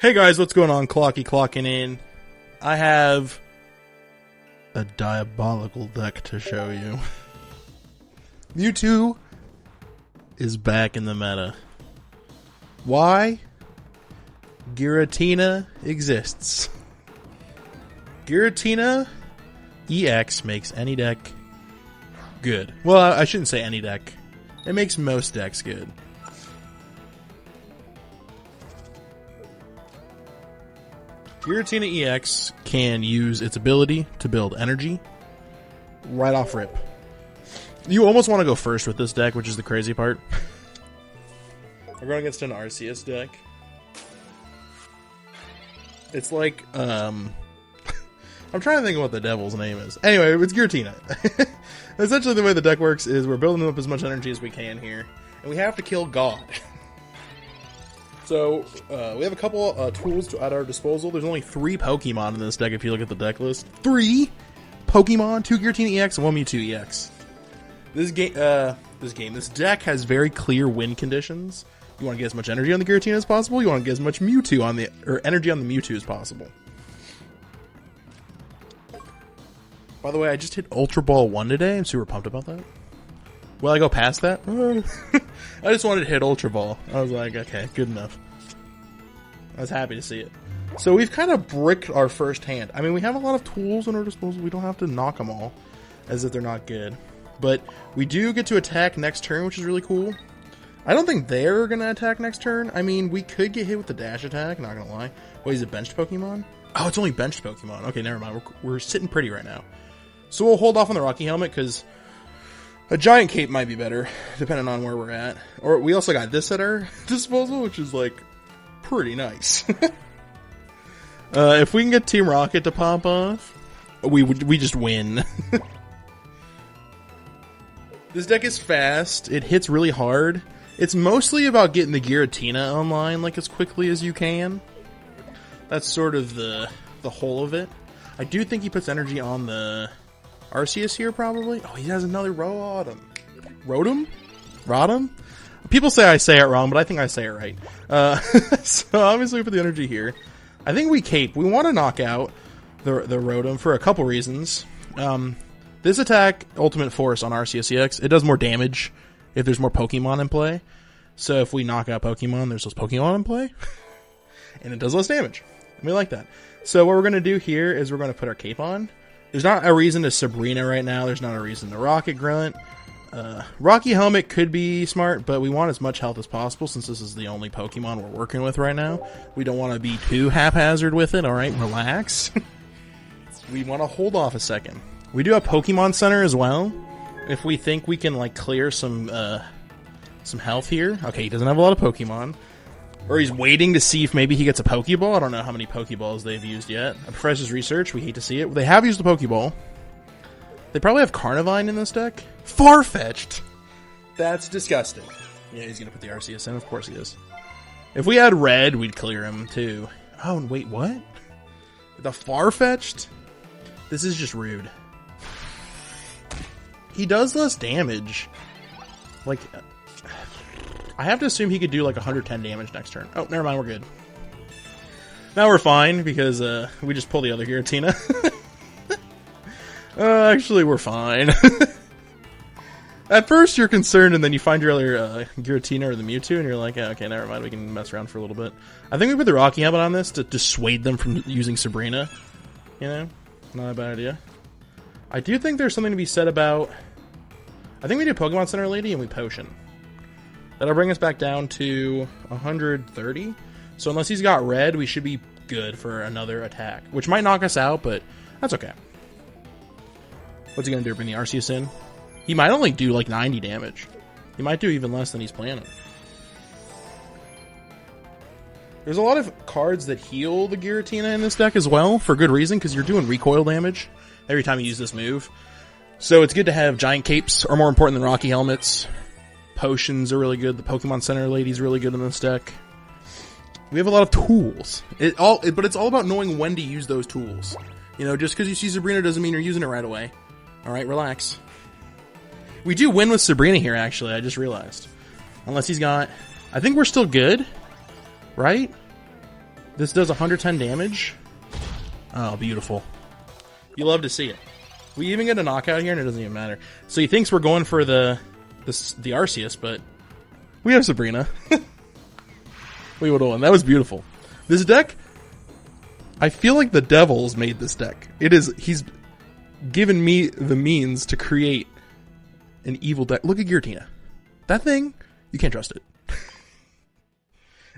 Hey guys, what's going on? Clocky clocking in. I have a diabolical deck to show you. Mewtwo is back in the meta. Why? Giratina exists. Giratina EX makes any deck good. Well, I shouldn't say any deck. It makes most decks good. Giratina EX can use its ability to build energy right off rip. You almost want to go first with this deck, which is the crazy part. We're going against an Arceus deck. It's like, I'm trying to think of what the devil's name is. Anyway, it's Giratina. Essentially the way the deck works is we're building up as much energy as we can here, and we have to kill God. So, we have a couple tools at our disposal. There's only 3 Pokemon in this deck if you look at the deck list. 3 Pokemon, 2 Giratina EX, and 1 Mewtwo EX. This deck has very clear win conditions. You want to get as much energy on the Giratina as possible. You want to get as much Mewtwo on the, or energy on the Mewtwo as possible. By the way, I just hit Ultra Ball 1 today. I'm super pumped about that. Will I go past that? I just wanted to hit Ultra Ball. I was like, okay, good enough. I was happy to see it. So we've kind of bricked our first hand. I mean, we have a lot of tools in our disposal. We don't have to knock them all as if they're not good. But we do get to attack next turn, which is really cool. I don't think they're going to attack next turn. I mean, we could get hit with the dash attack, not going to lie. Wait, is it benched Pokemon? Oh, it's only benched Pokemon. Okay, never mind. We're sitting pretty right now. So we'll hold off on the Rocky Helmet because a Giant Cape might be better, depending on where we're at. Or we also got this at our disposal, which is, like, pretty nice. If we can get Team Rocket to pop off, we just win. This deck is fast. It hits really hard. It's mostly about getting the Giratina online, like, as quickly as you can. That's sort of the whole of it. I do think he puts energy on the Arceus here, probably. Oh, he has another Rotom. Rotom? People say I say it wrong, but I think I say it right. So obviously we put the energy here. I think we cape. We want to knock out the Rotom for a couple reasons. This attack, Ultimate Force on Arceus EX, it does more damage if there's more Pokemon in play. So if we knock out Pokemon, there's those Pokemon in play. And it does less damage. And we like that. So what we're going to do here is we're going to put our cape on. There's not a reason to Sabrina right now. There's not a reason to Rocket Grunt. Rocky Helmet could be smart, but we want as much health as possible since this is the only Pokemon we're working with right now. We don't want to be too haphazard with it, alright? Relax. We want to hold off a second. We do have Pokemon Center as well. If we think we can, like, clear some health here. Okay, he doesn't have a lot of Pokemon. Or he's waiting to see if maybe he gets a Pokeball. I don't know how many Pokeballs they've used yet. Professor's research, we hate to see it. They have used the Pokeball. They probably have Carnivine in this deck. Far-fetched! That's disgusting. Yeah, he's going to put the Arceus in. Of course he is. If we had red, we'd clear him, too. Oh, wait, what? The Far-fetched? This is just rude. He does less damage. Like, I have to assume he could do like 110 damage next turn. Oh, never mind, we're good. Now we're fine because we just pull the other Giratina. Actually, we're fine. At first you're concerned and then you find your other Giratina or the Mewtwo and you're like, yeah, okay, never mind, we can mess around for a little bit. I think we put the Rocky Helmet on this to dissuade them from using Sabrina. You know? Not a bad idea. I do think there's something to be said about... I think we do Pokemon Center Lady and we Potion. That'll bring us back down to 130. So unless he's got red, we should be good for another attack. Which might knock us out, but that's okay. What's he going to do? Bring the Arceus in? He might only do like 90 damage. He might do even less than he's planning. There's a lot of cards that heal the Giratina in this deck as well, for good reason, because you're doing recoil damage every time you use this move. So it's good to have Giant Capes, are more important than Rocky Helmets. Potions are really good. The Pokemon Center Lady's really good in this deck. We have a lot of tools. But it's all about knowing when to use those tools. You know, just because you see Sabrina doesn't mean you're using it right away. Alright, relax. We do win with Sabrina here, actually, I just realized. Unless he's got... I think we're still good. Right? This does 110 damage. Oh, beautiful. You love to see it. We even get a knockout here, and it doesn't even matter. So he thinks we're going for the Arceus, but we have Sabrina. We would have won. That was beautiful. This deck, I feel like the Devil's made this deck. He's given me the means to create an evil deck. Look at Giratina. That thing, you can't trust it.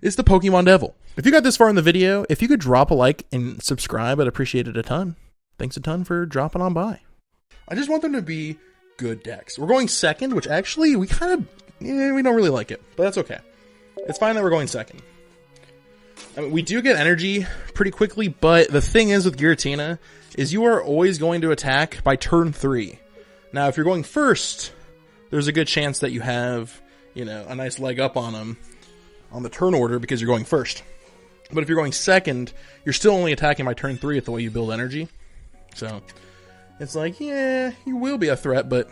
It's the Pokemon Devil. If you got this far in the video, if you could drop a like and subscribe, I'd appreciate it a ton. Thanks a ton for dropping on by. I just want them to be good decks. We're going second, which actually we kind of, we don't really like it, but that's okay. It's fine that we're going second. I mean, we do get energy pretty quickly, but the thing is with Giratina is you are always going to attack by turn 3. Now, if you're going first, there's a good chance that you have, a nice leg up on them on the turn order because you're going first. But if you're going second, you're still only attacking by turn 3 with the way you build energy. So, it's like, yeah, you will be a threat, but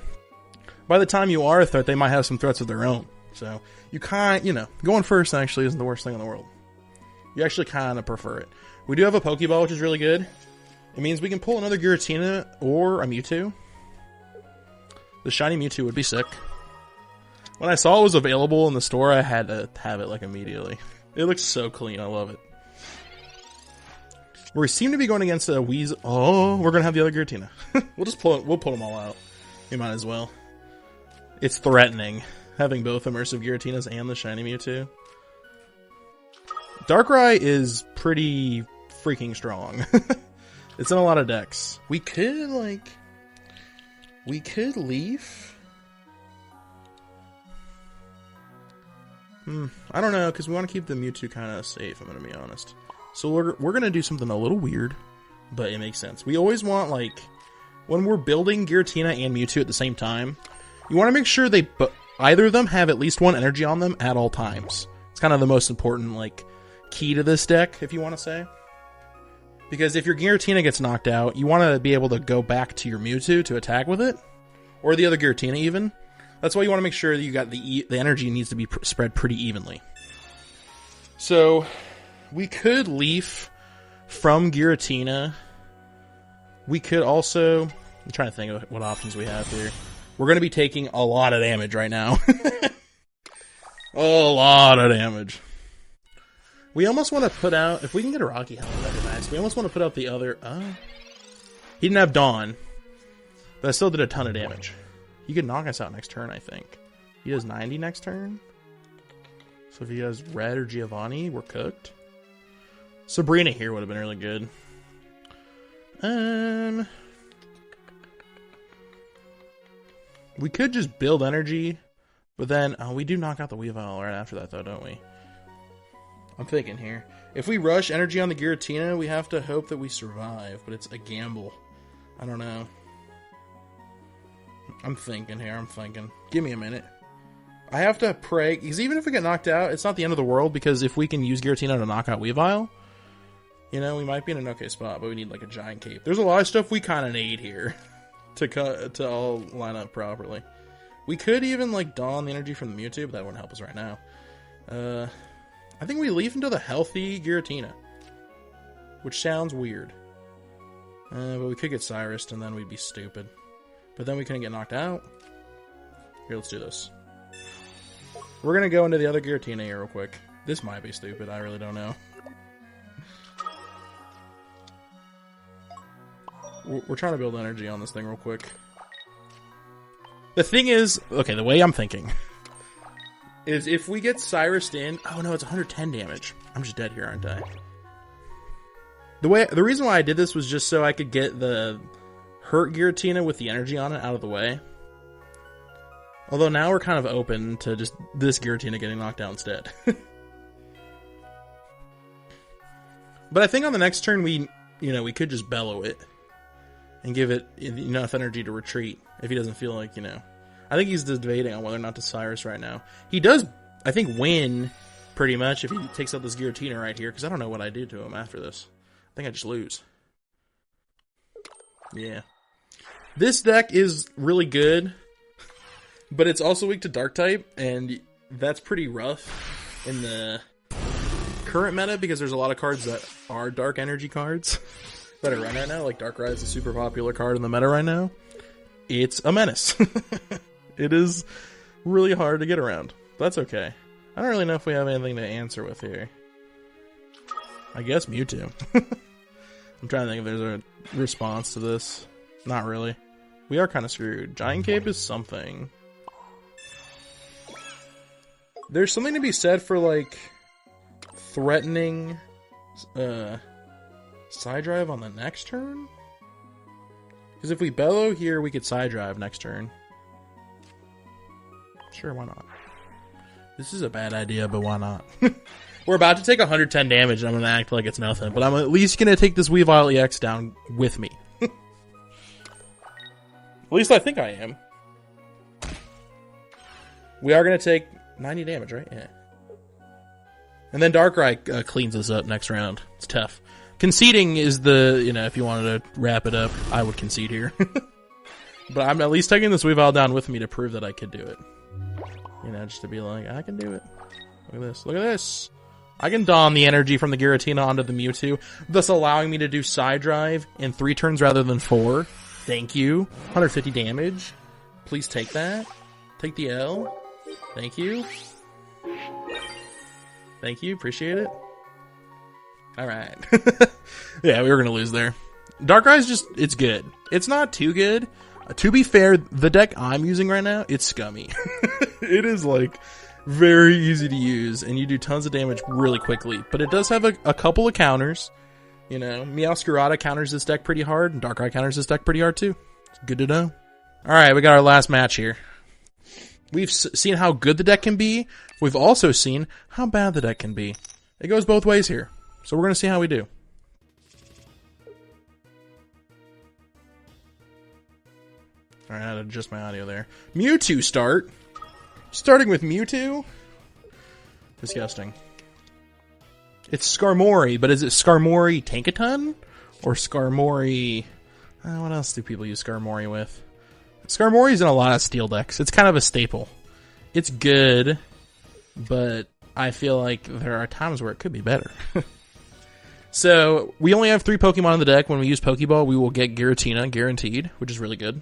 by the time you are a threat, they might have some threats of their own. So, you can't, going first actually isn't the worst thing in the world. You actually kind of prefer it. We do have a Pokeball, which is really good. It means we can pull another Giratina or a Mewtwo. The shiny Mewtwo would be sick. When I saw it was available in the store, I had to have it, immediately. It looks so clean. I love it. We seem to be going against a Weasel. Oh, we're going to have the other Giratina. We'll pull them all out. We might as well. It's threatening, having both immersive Giratinas and the shiny Mewtwo. Darkrai is pretty freaking strong. It's in a lot of decks. We could leaf. I don't know, because we want to keep the Mewtwo kind of safe, I'm going to be honest. So we're going to do something a little weird, but it makes sense. We always want, when we're building Giratina and Mewtwo at the same time, you want to make sure either of them have at least one energy on them at all times. It's kind of the most important, key to this deck, if you want to say. Because if your Giratina gets knocked out, you want to be able to go back to your Mewtwo to attack with it, or the other Giratina even. That's why you want to make sure that you got the energy needs to be spread pretty evenly. So, we could leaf from Giratina. We could also, I'm trying to think of what options we have here. We're going to be taking a lot of damage right now. A lot of damage. We almost want to put out, if we can get a Rocky Helmet, that'd be nice. We almost want to put out the other, he didn't have Dawn, but I still did a ton of damage. He could knock us out next turn, I think. He does 90 next turn. So if he has Red or Giovanni, we're cooked. Sabrina here would have been really good. We could just build energy, but then, we do knock out the Weavile right after that, though, don't we? I'm thinking here. If we rush energy on the Giratina, we have to hope that we survive, but it's a gamble. I don't know. I'm thinking here, Give me a minute. I have to pray, because even if we get knocked out, it's not the end of the world, because if we can use Giratina to knock out Weavile, we might be in an okay spot, but we need, a giant cape. There's a lot of stuff we kind of need here to all line up properly. We could even, Dawn the energy from the Mewtwo, but that wouldn't help us right now. I think we leaf into the healthy Giratina, which sounds weird. But we could get Cyrus, and then we'd be stupid. But then we couldn't get knocked out. Here, let's do this. We're going to go into the other Giratina here real quick. This might be stupid, I really don't know. We're trying to build energy on this thing real quick. The thing is, okay, the way I'm thinking is if we get Cyrus'd in... Oh no, it's 110 damage. I'm just dead here, aren't I? The reason why I did this was just so I could get the hurt Giratina with the energy on it out of the way. Although now we're kind of open to just this Giratina getting knocked out instead. But I think on the next turn we could just bellow it and give it enough energy to retreat if he doesn't feel like, I think he's debating on whether or not to Cyrus right now. He does, I think, win pretty much if he takes out this Giratina right here, because I don't know what I do to him after this. I think I just lose. Yeah. This deck is really good, but it's also weak to Dark type, and that's pretty rough in the current meta, because there's a lot of cards that are dark energy cards that are run right now, like Darkrai is a super popular card in the meta right now. It's a menace. It is really hard to get around. That's okay. I don't really know if we have anything to answer with here. I guess Mewtwo. I'm trying to think if there's a response to this. Not really. We are kind of screwed. Giant Cape is something. There's something to be said for, like, threatening Side Drive on the next turn? Because if we Bellow here, we could Side Drive next turn. Sure, why not? This is a bad idea, but why not? We're about to take 110 damage, and I'm going to act like it's nothing. But I'm at least going to take this Weavile EX down with me. At least I think I am. We are going to take 90 damage, right? Yeah. And then Darkrai cleans us up next round. It's tough. Conceding is the, if you wanted to wrap it up, I would concede here. But I'm at least taking this Weavile down with me to prove that I could do it. Just to be like, I can do it. Look at this. Look at this. I can don the energy from the Giratina onto the Mewtwo, thus allowing me to do Side Drive in 3 turns rather than 4. Thank you. 150 damage. Please take that. Take the L. Thank you. Thank you. Appreciate it. Alright. Yeah, we were going to lose there. Darkrai's just, it's good. It's not too good. To be fair, the deck I'm using right now, it's scummy. It is, like, very easy to use, and you do tons of damage really quickly. But it does have a couple of counters. Meowscarada counters this deck pretty hard, and Darkrai counters this deck pretty hard too. It's good to know. Alright, we got our last match here. We've seen how good the deck can be. We've also seen how bad the deck can be. It goes both ways here. So we're going to see how we do. Alright, I had to adjust my audio there. Mewtwo start. Starting with Mewtwo. Disgusting. It's Skarmory, but is it Skarmory Tankaton? Or Skarmory... what else do people use Skarmory with? Skarmory's in a lot of steel decks. It's kind of a staple. It's good, but I feel like there are times where it could be better. So, we only have 3 Pokemon in the deck. When we use Pokeball, we will get Giratina, guaranteed, which is really good.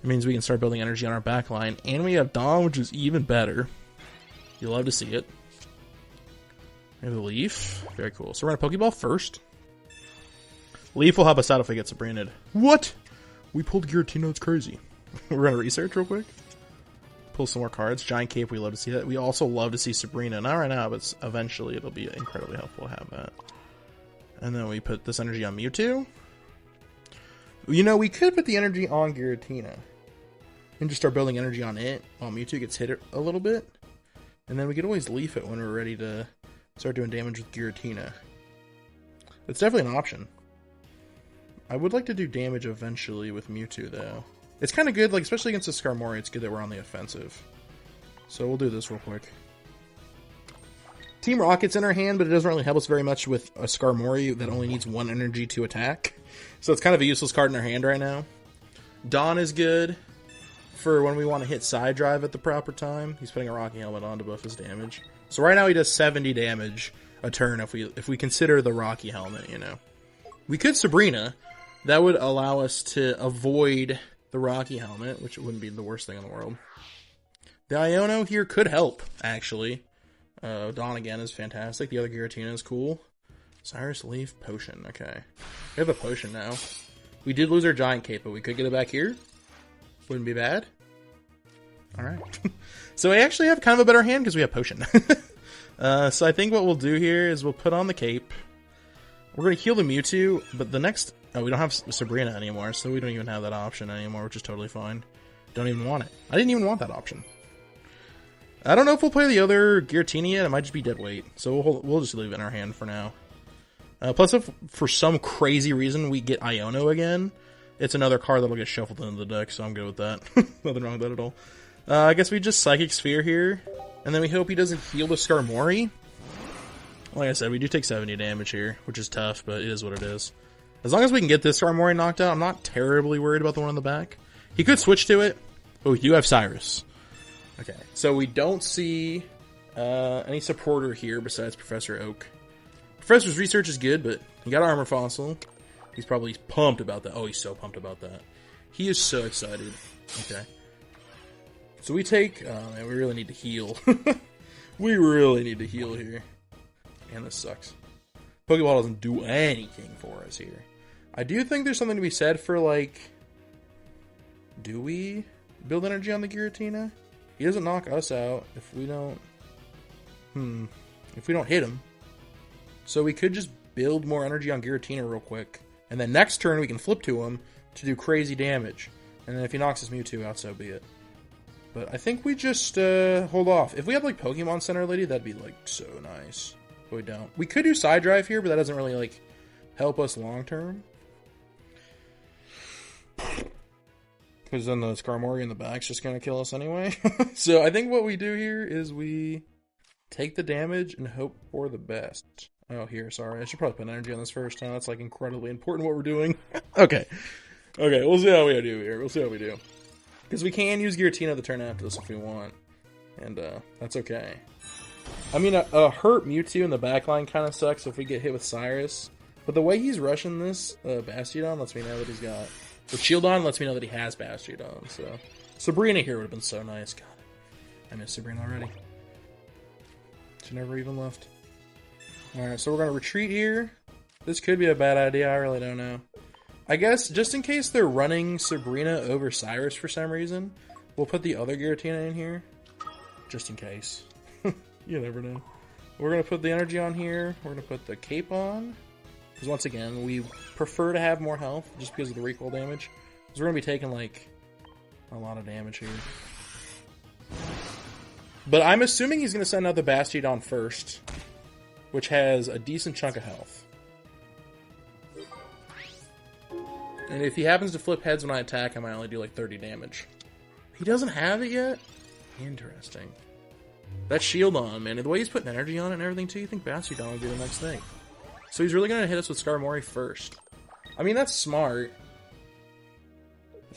It means we can start building energy on our back line. And we have Dawn, which is even better. You'll love to see it. We have a Leaf. Very cool. So we're going to Pokeball first. Leaf will help us out if we get Sabrinaed. What? We pulled Giratina, it's crazy. We're going to research real quick. Pull some more cards. Giant Cape, we love to see that. We also love to see Sabrina. Not right now, but eventually it'll be incredibly helpful to have that. And then we put this energy on Mewtwo. We could put the energy on Giratina. And just start building energy on it while Mewtwo gets hit a little bit. And then we could always Leaf it when we're ready to start doing damage with Giratina. It's definitely an option. I would like to do damage eventually with Mewtwo, though. It's kind of good, especially against the Skarmory, it's good that we're on the offensive. So we'll do this real quick. Team Rocket's in our hand, but it doesn't really help us very much with a Skarmory that only needs 1 energy to attack. So it's kind of a useless card in our hand right now. Dawn is good for when we want to hit Side Drive at the proper time. He's putting a Rocky Helmet on to buff his damage. So right now he does 70 damage a turn if we consider the Rocky Helmet, We could Sabrina. That would allow us to avoid the Rocky Helmet, which wouldn't be the worst thing in the world. The Iono here could help, actually. Dawn again is fantastic. The other Giratina is cool. Cyrus, Leaf, Potion. Okay. We have a Potion now. We did lose our Giant Cape, but we could get it back here. Wouldn't be bad. Alright. So we actually have kind of a better hand because we have Potion. So I think what we'll do here is we'll put on the Cape. We're going to heal the Mewtwo, but the next... Oh, we don't have Sabrina anymore, so we don't even have that option anymore, which is totally fine. Don't even want it. I didn't even want that option. I don't know if we'll play the other Giratina yet. It might just be dead weight. So we'll just leave it in our hand for now. Plus, if for some crazy reason we get Iono again, it's another card that'll get shuffled into the deck, so I'm good with that. Nothing wrong with that at all. I guess we just Psychic Sphere here, and then we hope he doesn't heal the Skarmory. Like I said, we do take 70 damage here, which is tough, but it is what it is. As long as we can get this Skarmory knocked out, I'm not terribly worried about the one on the back. He could switch to it. Oh, you have Cyrus. Okay, so we don't see Any supporter here besides Professor Oak? Professor's research is good, but he got Armor Fossil. He's probably pumped about that. Oh, he's so pumped about that. He is so excited. Okay. So we take... Oh, man, we really need to heal. We really need to heal here. Man, this sucks. Pokeball doesn't do anything for us here. I do think there's something to be said for, like... Do we build energy on the Giratina? He doesn't knock us out if we don't... If we don't hit him. So we could just build more energy on Giratina real quick. And then next turn we can flip to him to do crazy damage. And then if he knocks his Mewtwo out, so be it. But I think we just hold off. If we had like Pokemon Center Lady, that'd be like so nice. But we don't. We could do Side Drive here, but that doesn't really like help us long term. Because then the Skarmory in the back's just going to kill us anyway. So I think what we do here is we take the damage and hope for the best. Oh, here, sorry. I should probably put energy on this first. Huh? That's like incredibly important what we're doing. Okay. Okay, we'll see how we do here. We'll see how we do. Because we can use Giratina the turn after this if we want. And that's okay. I mean, a hurt Mewtwo in the backline kind of sucks if we get hit with Cyrus. But the way he's rushing this Bastiodon lets me know that he's got... With Shieldon lets me know that he has Bastiodon. So Sabrina here would have been so nice. God, I miss Sabrina already. She never even left. Alright, so we're going to retreat here. This could be a bad idea, I really don't know. I guess, just in case they're running Sabrina over Cyrus for some reason, we'll put the other Giratina in here. Just in case. You never know. We're going to put the energy on here. We're going to put the cape on. Because once again, we prefer to have more health, just because of the recoil damage. Because we're going to be taking, like, a lot of damage here. But I'm assuming he's going to send out the Bastiodon first, which has a decent chunk of health. And if he happens to flip heads when I attack, I might only do like 30 damage. He doesn't have it yet? Interesting. That Shieldon, man. The way he's putting energy on it and everything too, you think Bastiodon would be the next thing. So he's really going to hit us with Skarmory first. I mean, that's smart.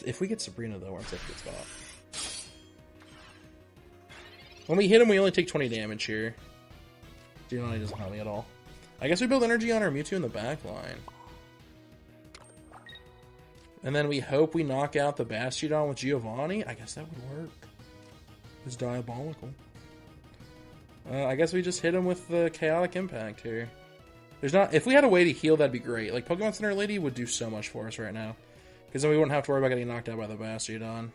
If we get Sabrina, though, we're in such a good spot. When we hit him, we only take 20 damage here. Giovanni doesn't help me at all. I guess we build energy on our Mewtwo in the back line. And then we hope we knock out the Bastiodon with Giovanni. I guess that would work. It's diabolical. I guess we just hit him with the Chaotic Impact here. There's not... If we had a way to heal, that'd be great. Like, Pokemon Center Lady would do so much for us right now. Because then we wouldn't have to worry about getting knocked out by the Bastiodon.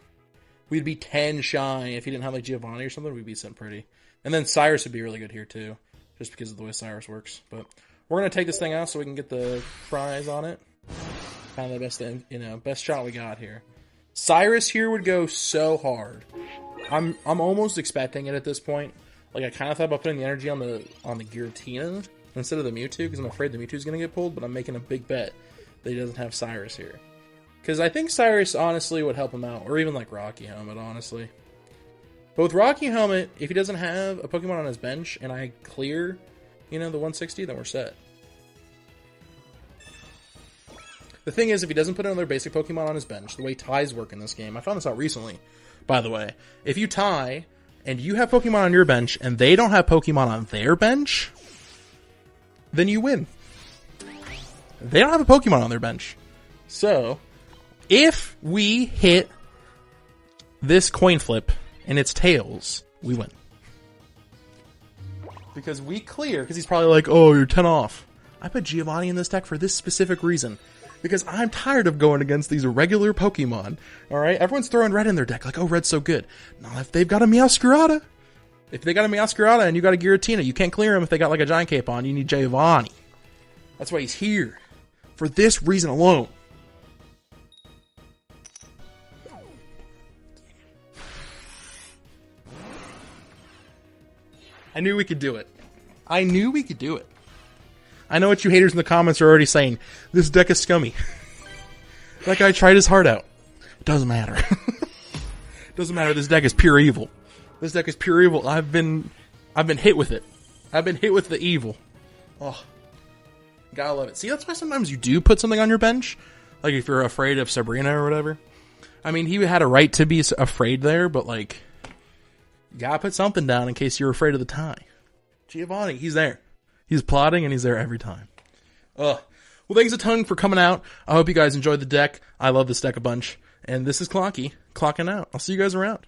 We'd be 10 shy. If he didn't have, like, Giovanni or something, we'd be sent pretty. And then Cyrus would be really good here, too. Just because of the way Cyrus works. But we're going to take this thing out so we can get the prize on it. Kind of the best thing, you know, best shot we got here. Cyrus here would go so hard. I'm almost expecting it at this point. Like, I kind of thought about putting the energy on the Giratina instead of the Mewtwo, because I'm afraid the Mewtwo's going to get pulled, but I'm making a big bet that he doesn't have Cyrus here. Because I think Cyrus, honestly, would help him out. Or even, like, Rocky Helmet, honestly. But with Rocky Helmet, if he doesn't have a Pokemon on his bench, and I clear, you know, the 160, then we're set. The thing is, if he doesn't put another basic Pokemon on his bench, the way ties work in this game, I found this out recently, by the way. If you tie, and you have Pokemon on your bench, and they don't have Pokemon on their bench, then you win. They don't have a Pokemon on their bench. So, if we hit this coin flip, and it's tails, we win. Because we clear, because he's probably like, oh, you're 10 off. I put Giovanni in this deck for this specific reason. Because I'm tired of going against these regular Pokemon. Alright? Everyone's throwing red in their deck. Like, oh, red's so good. Not if they've got a Meowscarada. If they got a Meowscarada and you got a Giratina, you can't clear them if they got like a Giant Cape on. You need Giovanni. That's why he's here. For this reason alone. I knew we could do it. I knew we could do it. I know what you haters in the comments are already saying. This deck is scummy. That guy tried his heart out. It doesn't matter. Doesn't matter. This deck is pure evil. This deck is pure evil. I've been hit with it. I've been hit with the evil. Oh, gotta love it. See, that's why sometimes you do put something on your bench. Like if you're afraid of Sabrina or whatever. I mean, he had a right to be afraid there, but like, You gotta put something down in case you're afraid of the tie. Giovanni, he's there. He's plotting and he's there every time. Well, thanks a ton for coming out. I hope you guys enjoyed the deck. I love this deck a bunch. And this is Clocky, clocking out. I'll see you guys around.